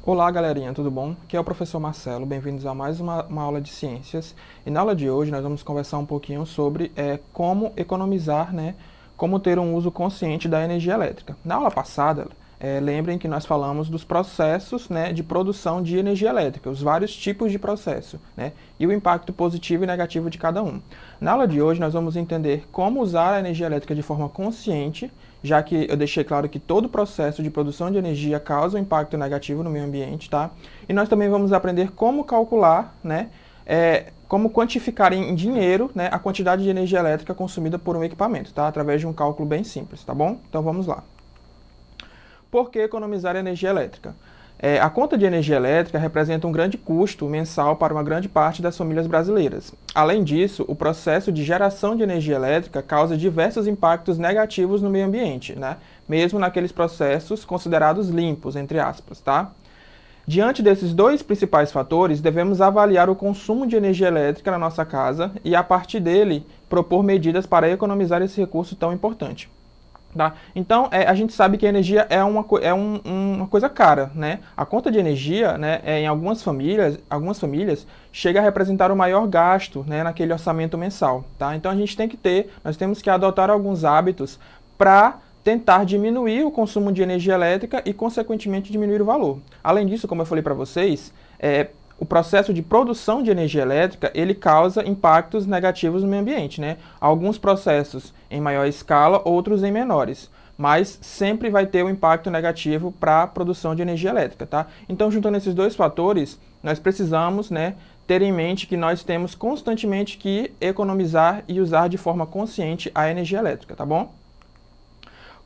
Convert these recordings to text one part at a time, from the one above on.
Olá, galerinha, tudo bom? Aqui é o professor Marcelo, bem-vindos a mais uma aula de ciências. E na aula de hoje nós vamos conversar um pouquinho sobre como economizar, como ter um uso consciente da energia elétrica. Na aula passada, lembrem que nós falamos dos processos, de produção de energia elétrica, os vários tipos de processo, e o impacto positivo e negativo de cada um. Na aula de hoje nós vamos entender como usar a energia elétrica de forma consciente, já que eu deixei claro que todo processo de produção de energia causa um impacto negativo no meio ambiente, tá? E nós também vamos aprender como calcular, como quantificar em dinheiro, a quantidade de energia elétrica consumida por um equipamento, tá? Através de um cálculo bem simples, tá bom? Então vamos lá. Por que economizar energia elétrica? A conta de energia elétrica representa um grande custo mensal para uma grande parte das famílias brasileiras. Além disso, o processo de geração de energia elétrica causa diversos impactos negativos no meio ambiente, mesmo naqueles processos considerados limpos, entre aspas, tá? Diante desses dois principais fatores, devemos avaliar o consumo de energia elétrica na nossa casa e, a partir dele, propor medidas para economizar esse recurso tão importante. Tá? Então, a gente sabe que a energia é uma coisa cara, A conta de energia, em algumas famílias, chega a representar o maior gasto, naquele orçamento mensal, tá? Então, nós temos que adotar alguns hábitos para tentar diminuir o consumo de energia elétrica e, consequentemente, diminuir o valor. Além disso, como eu falei para vocês, o processo de produção de energia elétrica, ele causa impactos negativos no meio ambiente, Alguns processos em maior escala, outros em menores, mas sempre vai ter um impacto negativo para a produção de energia elétrica, tá? Então, juntando esses dois fatores, nós precisamos, ter em mente que nós temos constantemente que economizar e usar de forma consciente a energia elétrica, tá bom?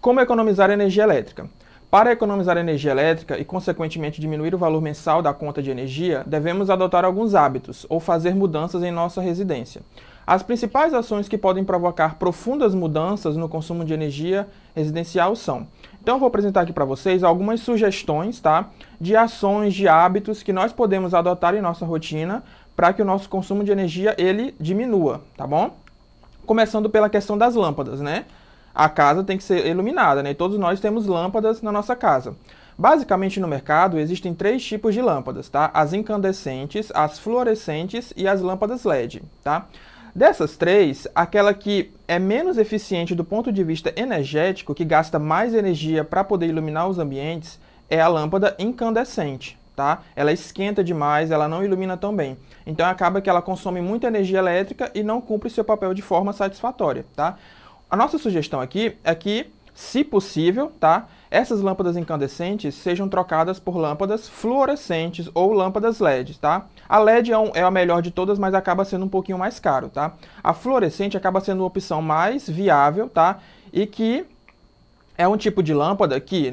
Como economizar energia elétrica? Para economizar energia elétrica e, consequentemente, diminuir o valor mensal da conta de energia, devemos adotar alguns hábitos ou fazer mudanças em nossa residência. As principais ações que podem provocar profundas mudanças no consumo de energia residencial são... Então, eu vou apresentar aqui para vocês algumas sugestões, tá, de ações, de hábitos que nós podemos adotar em nossa rotina para que o nosso consumo de energia ele diminua, tá bom? Começando pela questão das lâmpadas, A casa tem que ser iluminada, E todos nós temos lâmpadas na nossa casa. Basicamente, no mercado, existem 3 tipos de lâmpadas, tá? As incandescentes, as fluorescentes e as lâmpadas LED, tá? Dessas 3, aquela que é menos eficiente do ponto de vista energético, que gasta mais energia para poder iluminar os ambientes, é a lâmpada incandescente, tá? Ela esquenta demais, ela não ilumina tão bem. Então, acaba que ela consome muita energia elétrica e não cumpre seu papel de forma satisfatória, tá? A nossa sugestão aqui é que, se possível, tá, essas lâmpadas incandescentes sejam trocadas por lâmpadas fluorescentes ou lâmpadas LED, tá? A LED é a melhor de todas, mas acaba sendo um pouquinho mais caro, tá? A fluorescente acaba sendo uma opção mais viável, tá? E que é um tipo de lâmpada que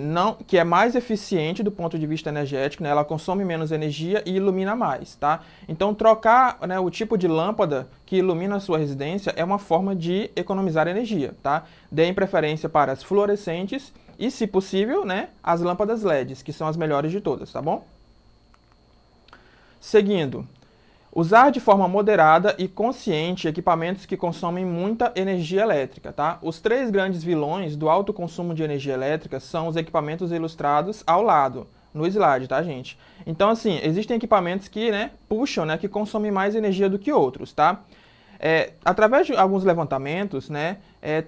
é mais eficiente do ponto de vista energético, Ela consome menos energia e ilumina mais, tá? Então, trocar, o tipo de lâmpada que ilumina a sua residência é uma forma de economizar energia, tá? Deem preferência para as fluorescentes e, se possível, as lâmpadas LEDs, que são as melhores de todas, tá bom? Seguindo. Usar de forma moderada e consciente equipamentos que consomem muita energia elétrica, tá? Os 3 grandes vilões do alto consumo de energia elétrica são os equipamentos ilustrados ao lado, no slide, tá, gente? Então, assim, existem equipamentos que, puxam, que consomem mais energia do que outros, tá? Através de alguns levantamentos,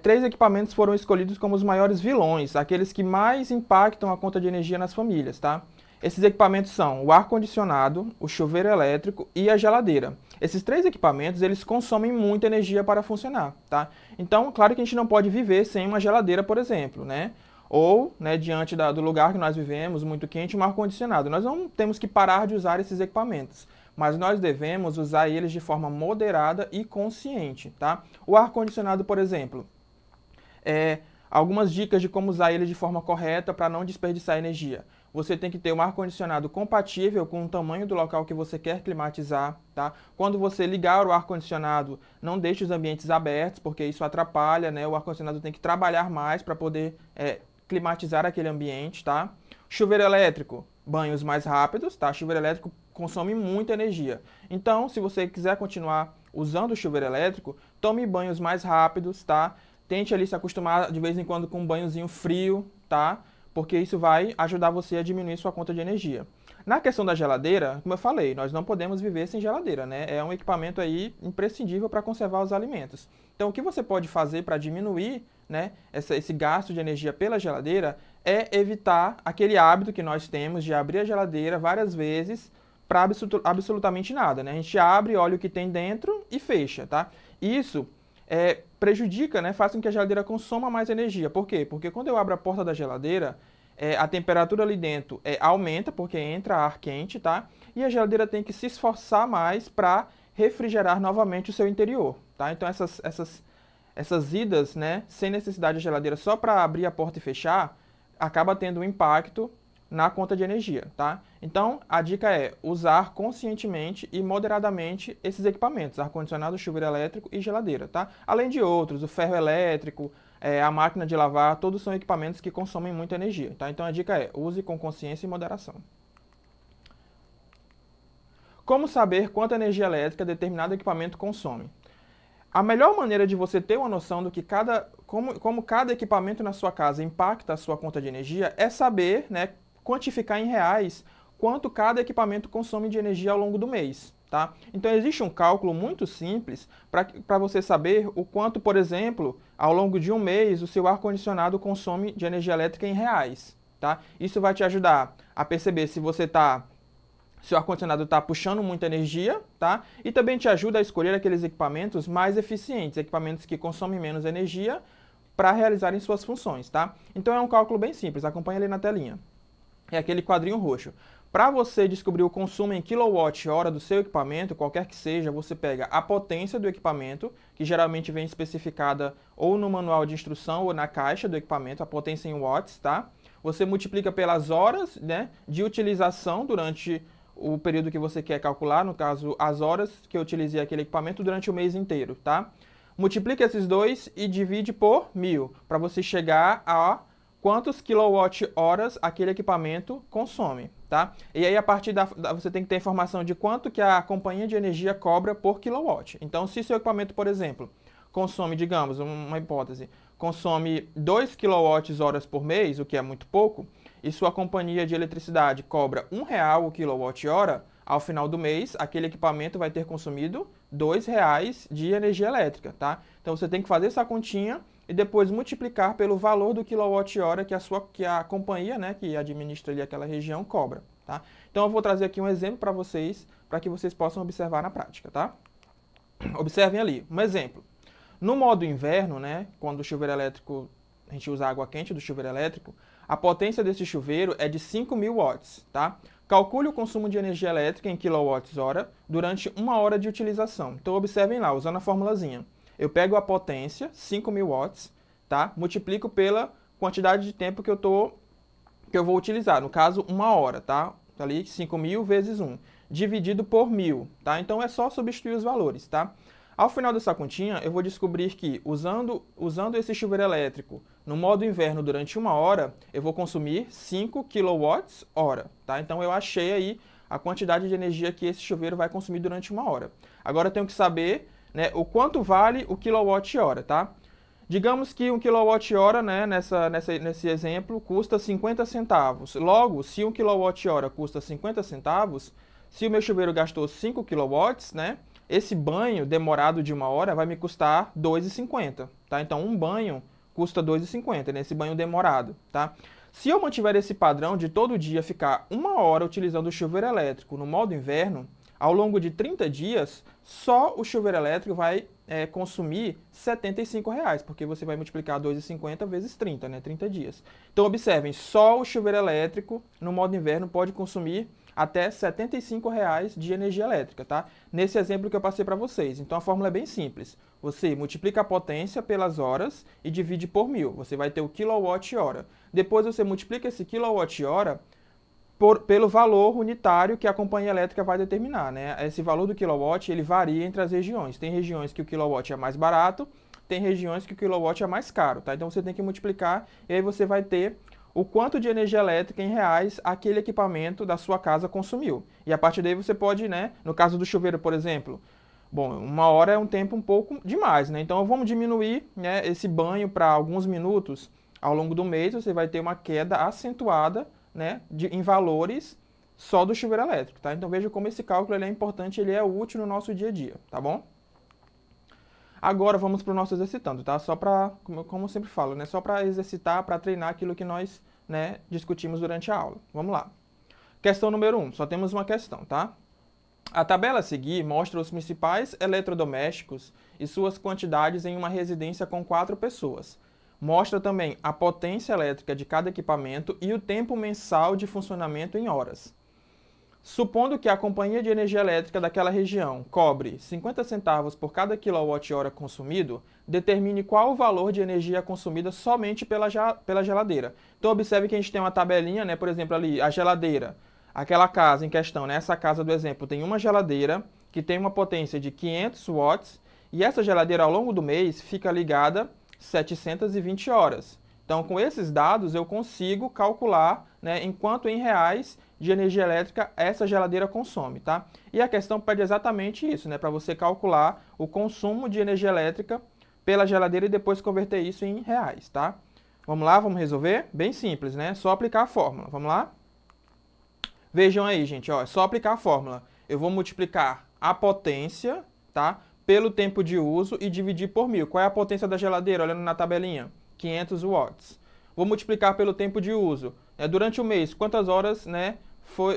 3 equipamentos foram escolhidos como os maiores vilões, aqueles que mais impactam a conta de energia nas famílias, tá? Esses equipamentos são o ar-condicionado, o chuveiro elétrico e a geladeira. Esses 3 equipamentos, eles consomem muita energia para funcionar, tá? Então, claro que a gente não pode viver sem uma geladeira, por exemplo, Ou, diante do lugar que nós vivemos, muito quente, um ar-condicionado. Nós não temos que parar de usar esses equipamentos, mas nós devemos usar eles de forma moderada e consciente, tá? O ar-condicionado, por exemplo, algumas dicas de como usar ele de forma correta para não desperdiçar energia. Você tem que ter um ar-condicionado compatível com o tamanho do local que você quer climatizar, tá? Quando você ligar o ar-condicionado, não deixe os ambientes abertos, porque isso atrapalha, O ar-condicionado tem que trabalhar mais para poder climatizar aquele ambiente, tá? Chuveiro elétrico, banhos mais rápidos, tá? Chuveiro elétrico consome muita energia. Então, se você quiser continuar usando o chuveiro elétrico, tome banhos mais rápidos, tá? Tente ali se acostumar de vez em quando com um banhozinho frio, tá? Porque isso vai ajudar você a diminuir sua conta de energia. Na questão da geladeira, como eu falei, nós não podemos viver sem geladeira, né? É um equipamento aí imprescindível para conservar os alimentos. Então, o que você pode fazer para diminuir, né, esse gasto de energia pela geladeira é evitar aquele hábito que nós temos de abrir a geladeira várias vezes para absolutamente nada, né? A gente abre, olha o que tem dentro e fecha, tá? Isso prejudica, né? Faz com que a geladeira consuma mais energia. Por quê? Porque quando eu abro a porta da geladeira, a temperatura ali dentro aumenta, porque entra ar quente, tá? E a geladeira tem que se esforçar mais para refrigerar novamente o seu interior, tá? Então essas idas, né, sem necessidade de geladeira só para abrir a porta e fechar, acaba tendo um impacto na conta de energia, tá? Então, a dica é usar conscientemente e moderadamente esses equipamentos, ar-condicionado, chuveiro elétrico e geladeira, tá? Além de outros, o ferro elétrico, a máquina de lavar, todos são equipamentos que consomem muita energia, tá? Então, a dica é use com consciência e moderação. Como saber quanta energia elétrica determinado equipamento consome? A melhor maneira de você ter uma noção do que como cada equipamento na sua casa impacta a sua conta de energia é saber, né, quantificar em reais quanto cada equipamento consome de energia ao longo do mês, tá? Então existe um cálculo muito simples para você saber o quanto, por exemplo, ao longo de um mês o seu ar-condicionado consome de energia elétrica em reais, tá? Isso vai te ajudar a perceber se seu ar-condicionado está puxando muita energia, tá? E também te ajuda a escolher aqueles equipamentos mais eficientes, equipamentos que consomem menos energia para realizarem suas funções, tá? Então é um cálculo bem simples, acompanha ali na telinha. É aquele quadrinho roxo. Para você descobrir o consumo em quilowatt-hora do seu equipamento, qualquer que seja, você pega a potência do equipamento, que geralmente vem especificada ou no manual de instrução ou na caixa do equipamento, a potência em watts, tá? Você multiplica pelas horas, né, de utilização durante o período que você quer calcular, no caso, as horas que eu utilizei aquele equipamento durante o mês inteiro, tá? Multiplica esses dois e divide por 1000, para você chegar a quantos quilowatt-horas aquele equipamento consome, tá? E aí, a partir você tem que ter informação de quanto que a companhia de energia cobra por kilowatt. Então, se seu equipamento, por exemplo, consome, digamos, uma hipótese, consome 2 kWh por mês, o que é muito pouco, e sua companhia de eletricidade cobra R$ 1 o quilowatt-hora, ao final do mês, aquele equipamento vai ter consumido R$ 2 de energia elétrica, tá? Então você tem que fazer essa continha e depois multiplicar pelo valor do quilowatt-hora que a companhia, né, que administra ali aquela região, cobra, tá? Então eu vou trazer aqui um exemplo para que vocês possam observar na prática, tá? Observem ali, um exemplo. No modo inverno, né, quando o chuveiro elétrico, a gente usa água quente do chuveiro elétrico, a potência desse chuveiro é de 5.000 watts, tá? Calcule o consumo de energia elétrica em quilowatts-hora durante 1 hora de utilização. Então, observem lá, usando a formulazinha. Eu pego a potência, 5.000 watts, tá? Multiplico pela quantidade de tempo que eu vou utilizar. No caso, 1 hora, tá? Ali, 5.000 vezes 1. Dividido por 1.000, tá? Então, é só substituir os valores, tá? Ao final dessa continha, eu vou descobrir que, usando esse chuveiro elétrico no modo inverno durante 1 hora, eu vou consumir 5 kWh, tá? Então, eu achei aí a quantidade de energia que esse chuveiro vai consumir durante 1 hora. Agora, eu tenho que saber, né, o quanto vale o quilowatt-hora, tá? Digamos que 1 kWh, né, nesse exemplo, custa 50 centavos. Logo, se 1 kWh custa 50 centavos, se o meu chuveiro gastou 5 kW, né, esse banho demorado de 1 hora vai me custar R$ 2,50, tá? Então, um banho custa R$ 2,50, nesse banho demorado, tá? Se eu mantiver esse padrão de todo dia ficar 1 hora utilizando o chuveiro elétrico no modo inverno, ao longo de 30 dias, só o chuveiro elétrico vai consumir R$ 75, porque você vai multiplicar 2,50 vezes 30, né? 30 dias. Então, observem, só o chuveiro elétrico no modo inverno pode consumir até R$ 75 de energia elétrica, tá? Nesse exemplo que eu passei para vocês. Então, a fórmula é bem simples. Você multiplica a potência pelas horas e divide por 1000. Você vai ter o quilowatt-hora. Depois, você multiplica esse quilowatt-hora pelo valor unitário que a companhia elétrica vai determinar, né? Esse valor do quilowatt, ele varia entre as regiões. Tem regiões que o quilowatt é mais barato, tem regiões que o quilowatt é mais caro, tá? Então, você tem que multiplicar e aí você vai ter o quanto de energia elétrica em reais aquele equipamento da sua casa consumiu. E a partir daí você pode, né, no caso do chuveiro, por exemplo, bom, 1 hora é um tempo um pouco demais, né? Então vamos diminuir, né, esse banho para alguns minutos ao longo do mês, você vai ter uma queda acentuada, né, em valores só do chuveiro elétrico, tá? Então veja como esse cálculo ele é importante, ele é útil no nosso dia a dia, tá bom? Agora vamos para o nosso exercitando, tá? Só para, como eu sempre falo, né? Só para exercitar, para treinar aquilo que nós, né, discutimos durante a aula. Vamos lá. Questão número 1, só temos uma questão, tá? A tabela a seguir mostra os principais eletrodomésticos e suas quantidades em uma residência com 4 pessoas. Mostra também a potência elétrica de cada equipamento e o tempo mensal de funcionamento em horas. Supondo que a companhia de energia elétrica daquela região cobre 50 centavos por cada quilowatt-hora consumido, determine qual o valor de energia consumida somente pela geladeira. Então observe que a gente tem uma tabelinha, né? Por exemplo, ali a geladeira, aquela casa em questão, né? Essa casa do exemplo tem uma geladeira que tem uma potência de 500 watts e essa geladeira ao longo do mês fica ligada 720 horas. Então, com esses dados, eu consigo calcular, né, em quanto em reais de energia elétrica essa geladeira consome, tá? E a questão pede exatamente isso, né, para você calcular o consumo de energia elétrica pela geladeira e depois converter isso em reais, tá? Vamos lá, vamos resolver? Bem simples, né? Só aplicar a fórmula. Vamos lá? Vejam aí, gente, ó, é só aplicar a fórmula. Eu vou multiplicar a potência, tá, pelo tempo de uso e dividir por 1000. Qual é a potência da geladeira? Olhando na tabelinha. 500 watts. Vou multiplicar pelo tempo de uso. Durante o mês, quantas horas, né,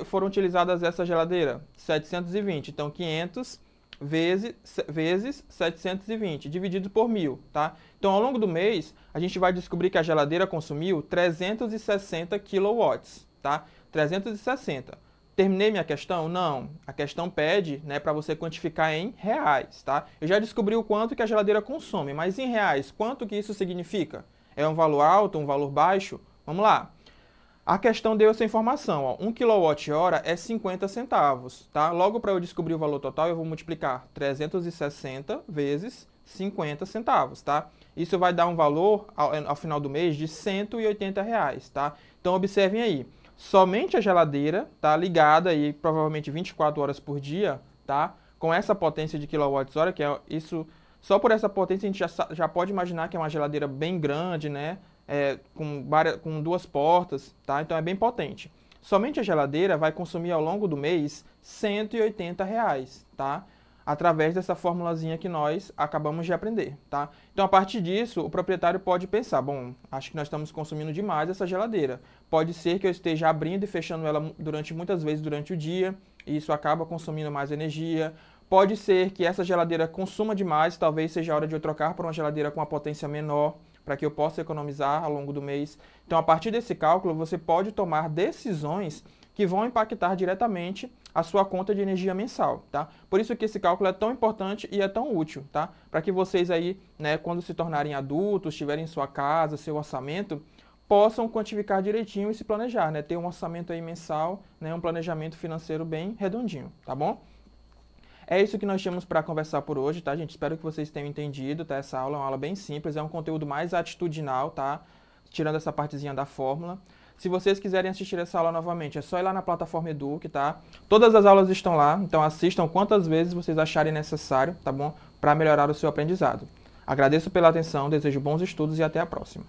foram utilizadas essa geladeira? 720. Então, 500 vezes 720, dividido por 1000, tá? Então, ao longo do mês, a gente vai descobrir que a geladeira consumiu 360 kW, tá? 360. Terminei minha questão? Não. A questão pede, né, para você quantificar em reais, tá? Eu já descobri o quanto que a geladeira consome, mas em reais, quanto que isso significa? É um valor alto, um valor baixo? Vamos lá. A questão deu essa informação, ó. 1 kWh é 50 centavos, tá? Logo, para eu descobrir o valor total, eu vou multiplicar 360 vezes 50 centavos, tá? Isso vai dar um valor, ao final do mês, de R$180, tá? Então, observem aí. Somente a geladeira, tá, ligada aí provavelmente 24 horas por dia, tá, com essa potência de kWh, que é isso, só por essa potência a gente já pode imaginar que é uma geladeira bem grande, né, com 2 portas, tá, então é bem potente. Somente a geladeira vai consumir ao longo do mês R$180, tá, através dessa formulazinha que nós acabamos de aprender, tá? Então, a partir disso, o proprietário pode pensar, bom, acho que nós estamos consumindo demais essa geladeira. Pode ser que eu esteja abrindo e fechando ela muitas vezes durante o dia, e isso acaba consumindo mais energia. Pode ser que essa geladeira consuma demais, talvez seja a hora de eu trocar por uma geladeira com uma potência menor, para que eu possa economizar ao longo do mês. Então, a partir desse cálculo, você pode tomar decisões que vão impactar diretamente a sua conta de energia mensal, tá? Por isso que esse cálculo é tão importante e é tão útil, tá? Para que vocês aí, né, quando se tornarem adultos, tiverem sua casa, seu orçamento, possam quantificar direitinho e se planejar, né? Ter um orçamento aí mensal, né, um planejamento financeiro bem redondinho, tá bom? É isso que nós tínhamos para conversar por hoje, tá, gente? Espero que vocês tenham entendido, tá? Essa aula é uma aula bem simples, é um conteúdo mais atitudinal, tá? Tirando essa partezinha da fórmula. Se vocês quiserem assistir essa aula novamente, é só ir lá na plataforma Eduque, tá? Todas as aulas estão lá, então assistam quantas vezes vocês acharem necessário, tá bom? Para melhorar o seu aprendizado. Agradeço pela atenção, desejo bons estudos e até a próxima.